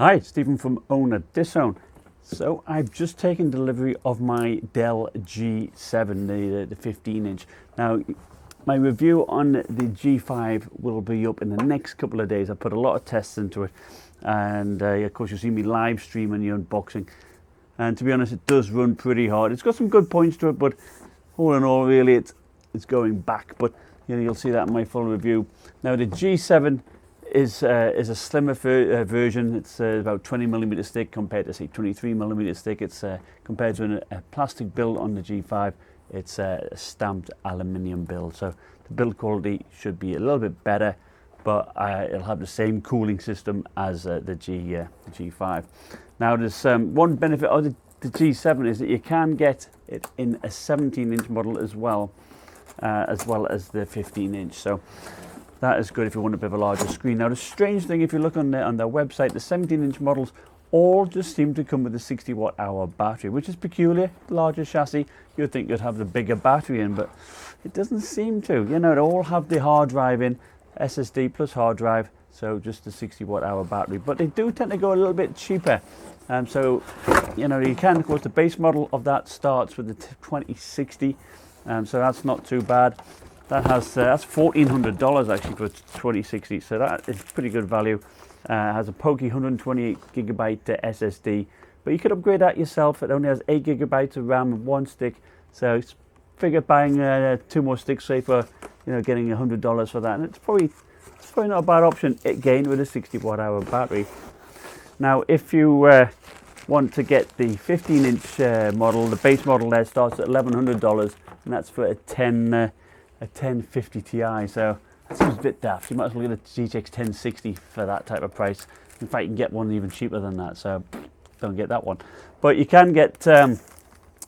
Hi, Stephen from OWNorDisown. So I've just taken delivery of my Dell G7, the 15-inch. Now, my review on the G5 will be up in the next couple of days. I put a lot of tests into it, and of course you'll see me live streaming the unboxing. And to be honest, it does run pretty hard. It's got some good points to it, but all in all, really, it's going back. But you know, you'll see that in my full review. Now, the G7 is a slimmer version. It's about 20mm thick compared to, say, 23mm thick. It's compared to a plastic build on the G5. It's a stamped aluminium build, so the build quality should be a little bit better, but it'll have the same cooling system as the G5. Now, there's one benefit of the G7 is that you can get it in a 17-inch model as well as the 15-inch. So that is good if you want a bit of a larger screen. Now, the strange thing, if you look on their website, the 17-inch models all just seem to come with a 60-watt-hour battery, which is peculiar. Larger chassis, you'd think you'd have the bigger battery in, but it doesn't seem to. You know, they all have the hard drive in, SSD plus hard drive, so just a 60-watt-hour battery. But they do tend to go a little bit cheaper. So, you know, you can, of course, the base model of that starts with the 2060, so that's not too bad. That has that's $1,400 actually for 2060, so that is pretty good value. Has a pokey 128 gigabyte SSD, but you could upgrade that yourself. It only has 8 gigabytes of RAM and one stick, so figure buying 2 more sticks, say, for getting $100 for that, and it's probably not a bad option again with a 60-watt-hour battery. Now, if you want to get the 15-inch model, the base model there starts at $1,100, and that's for a 1050 Ti. So that seems a bit daft. You might as well get a GTX 1060 for that type of price. In fact, you can get one even cheaper than that, so don't get that one. But you can get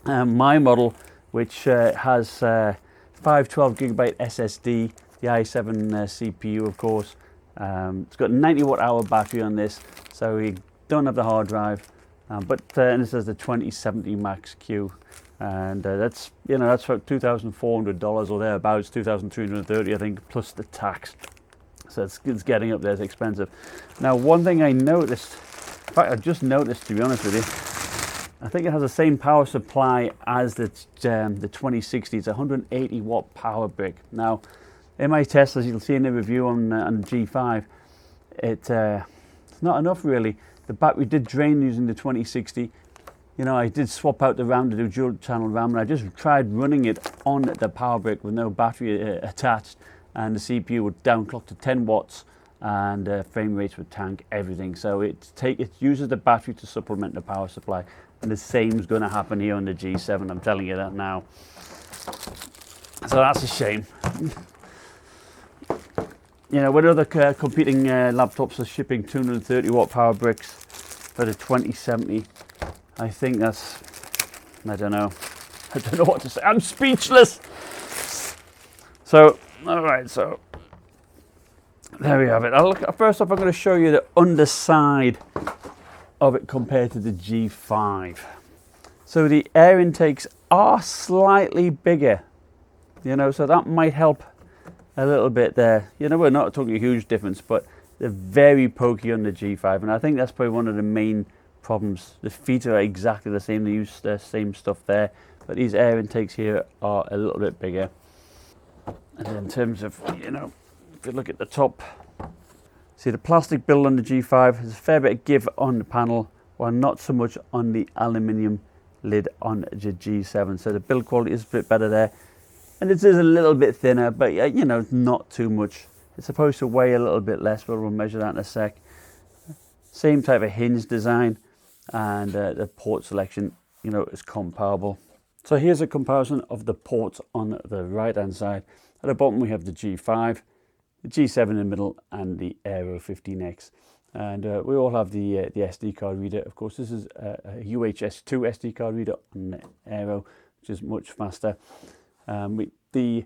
my model, which has 512 gigabyte SSD, the i7 CPU, of course. It's got a 90-watt-hour battery on this, so you don't have the hard drive. And this is the 2070 Max Q, and that's for $2,400 or thereabouts, $2,330 I think, plus the tax. So it's getting up there. It's expensive. Now, one thing I noticed, in fact, I just noticed, to be honest with you, I think it has the same power supply as the 2060. It's a 180-watt power brick. Now, in my test, as you'll see in the review on the G5, it's not enough really. The battery did drain using the 2060. I did swap out the RAM to do dual channel RAM, and I just tried running it on the power brick with no battery attached, and the CPU would downclock to 10 watts, and frame rates would tank everything. So it uses the battery to supplement the power supply, and the same is going to happen here on the G7. I'm telling you that now. So that's a shame. When other competing laptops are shipping 230-watt power bricks for the 2070, I think that's, I don't know what to say. I'm speechless. So, all right, so there we have it. First off, I'm going to show you the underside of it compared to the G5. So the air intakes are slightly bigger, so that might help a little bit there. We're not talking a huge difference, but they're very pokey on the G5, and I think that's probably one of the main problems. The feet are exactly the same. They use the same stuff there, but these air intakes here are a little bit bigger. And in terms of, if you look at the top, see the plastic build on the G5 has a fair bit of give on the panel, while not so much on the aluminium lid on the G7. So the build quality is a bit better there. And it is a little bit thinner, but not too much. It's supposed to weigh a little bit less, but we'll measure that in a sec. Same type of hinge design, and the port selection, is comparable. So here's a comparison of the ports on the right-hand side. At the bottom we have the G5, the G7 in the middle, and the Aero 15X. And we all have the SD card reader. Of course, this is a UHS-2 SD card reader on the Aero, which is much faster. The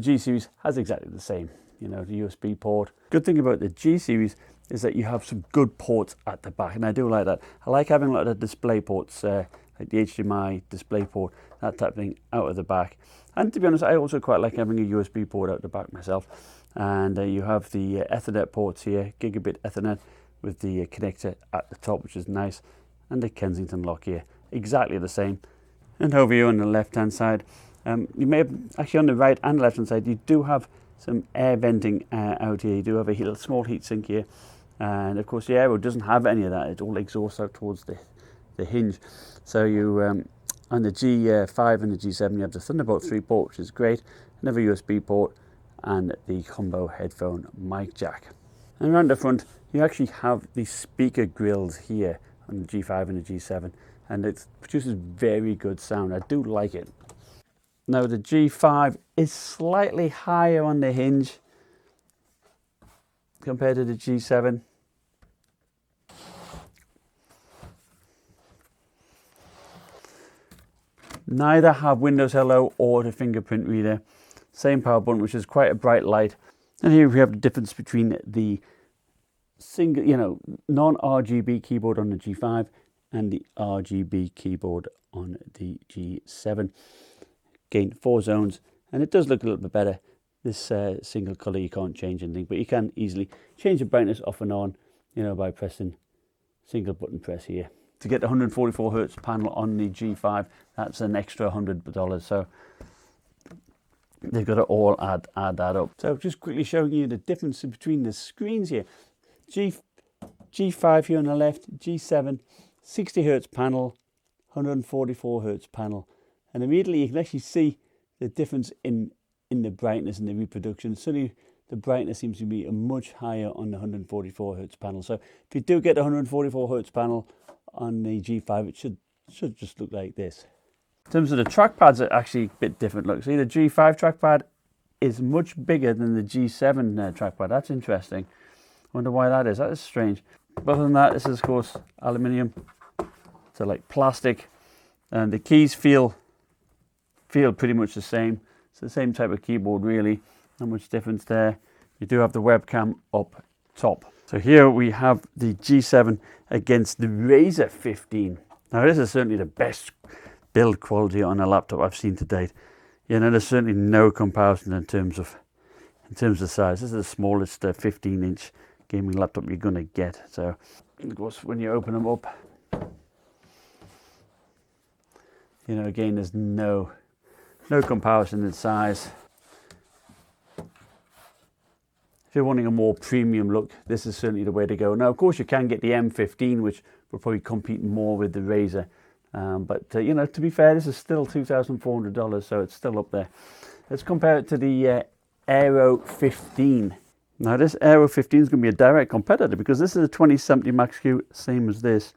G series has exactly the same, the USB port. Good thing about the G series is that you have some good ports at the back, and I do like that. I like having a lot of display ports, like the HDMI display port, that type of thing, out of the back. And to be honest, I also quite like having a USB port out the back myself. And you have the Ethernet ports here, Gigabit Ethernet, with the connector at the top, which is nice, and the Kensington lock here, exactly the same. And over here on the left hand side, you may have, actually on the right and left hand side, you do have some air venting out here. You do have a small heat sink here, and of course the Aero doesn't have any of that. It all exhausts out towards the hinge. So you on the G5 and the G7 you have the Thunderbolt 3 port, which is great, another USB port, and the combo headphone mic jack. And around the front you actually have the speaker grills here on the G5 and the G7, and it produces very good sound. I do like it. Now the G5 is slightly higher on the hinge compared to the G7. Neither have Windows Hello or the fingerprint reader. Same power button, which is quite a bright light. And here we have the difference between the single, non-RGB keyboard on the G5 and the RGB keyboard on the G7. Again, 4 zones, and it does look a little bit better. This single color, you can't change anything, but you can easily change the brightness off and on, by pressing single button press here. To get the 144 hertz panel on the G5, that's an extra $100. So they've got to all add that up. So just quickly showing you the difference between the screens here. G5 here on the left, G7, 60 hertz panel, 144 hertz panel. And immediately you can actually see the difference in the brightness and the reproduction. Suddenly the brightness seems to be much higher on the 144 hertz panel. So if you do get the 144 hertz panel on the G5, it should just look like this. In terms of the trackpads, are actually a bit different. Look, see, the G5 trackpad is much bigger than the G7 trackpad. That's interesting. Wonder why that is. That is strange. But other than that, this is of course aluminium, so like plastic, and the keys feel pretty much the same. It's the same type of keyboard really. Not much difference there. You do have the webcam up top. So here we have the G7 against the Razer 15. Now this is certainly the best build quality on a laptop I've seen to date. There's certainly no comparison in terms of size. This is the smallest 15-inch gaming laptop you're going to get. So of course when you open them up, again, there's no comparison in size. If you're wanting a more premium look, this is certainly the way to go. Now, of course, you can get the M15, which will probably compete more with the Razer. But to be fair, this is still $2,400, so it's still up there. Let's compare it to the Aero 15. Now, this Aero 15 is going to be a direct competitor because this is a 2070 Max-Q, same as this.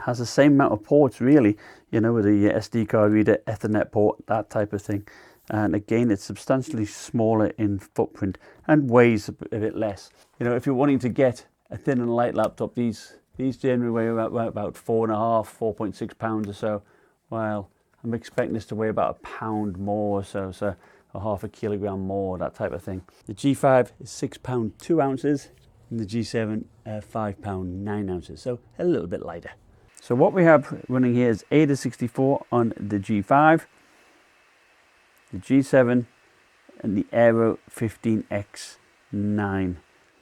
Has the same amount of ports, really, with the SD card reader, Ethernet port, that type of thing. And again, it's substantially smaller in footprint and weighs a bit less. If you're wanting to get a thin and light laptop, these generally weigh about 4.6 pounds or so, while I'm expecting this to weigh about a pound more or so, so a half a kilogram more, that type of thing. The G5 is 6 pounds 2 ounces, and the G7 5 pounds 9 ounces, so a little bit lighter. So what we have running here is AIDA64 on the G5, the G7, and the Aero 15X9.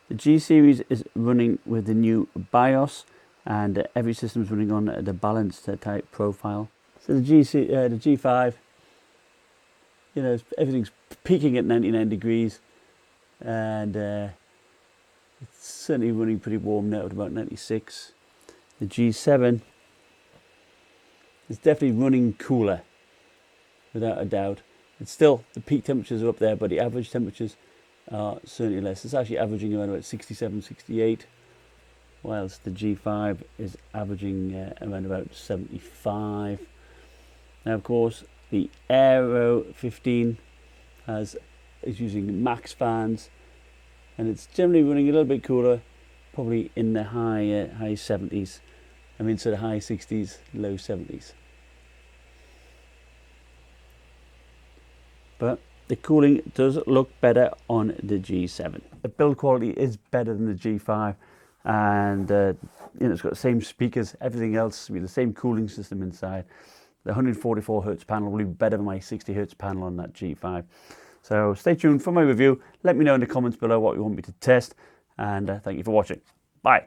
The G series is running with the new BIOS, and every system is running on the balanced type profile. So the G5, everything's peaking at 99 degrees, and it's certainly running pretty warm now at about 96. The G7 is definitely running cooler, without a doubt. It's still, the peak temperatures are up there, but the average temperatures are certainly less. It's actually averaging around about 67, 68, whilst the G5 is averaging around about 75. Now, of course, the Aero 15 is using max fans, and it's generally running a little bit cooler, probably in the high 70s. So the high 60s, low 70s. But the cooling does look better on the G7. The build quality is better than the G5, and it's got the same speakers, everything else, with the same cooling system inside. The 144 hertz panel will be better than my 60 hertz panel on that G5. So stay tuned for my review. Let me know in the comments below what you want me to test, and thank you for watching. Bye.